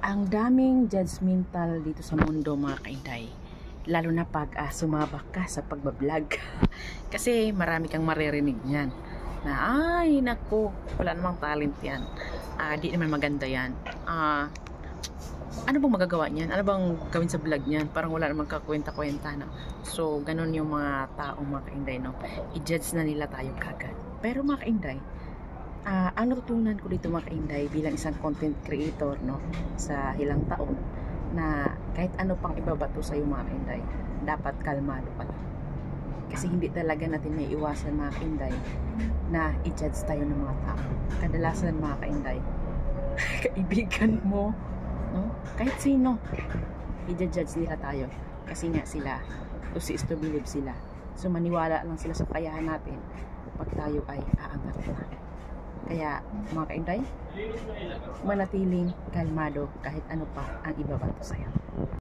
Ang daming judgmental dito sa mundo, mga kainday. Lalo na pag sumabak ka sa pagbablog. Kasi marami kang maririnig niyan. Na ay naku, wala namang talent yan. Di naman maganda yan. Ano bang magagawa niyan? Ano bang gawin sa vlog niyan? Parang wala namang kakwenta-kwenta, no? So, ganun yung mga taong, mga kainday, no? I-judge na nila tayo kagad. Pero mga kainday, ang natutunan ko dito, mga kainday, bilang isang content creator, no, sa ilang taon, na kahit ano pang ibabato sa iyo, mga kainday, dapat kalmado pa lang. Kasi hindi talaga natin may iwasan, mga kainday, na i-judge tayo ng mga tao. Kadalasan, mga kainday, kaibigan mo, no, kahit sino, i-judge nila tayo. Kasi nga sila, to see is to believe sila. So maniwala lang sila sa kakayahan natin pag tayo ay aangat na. Kaya, mga kainday, manatiling kalmado kahit ano pa ang ibabato sa'yo.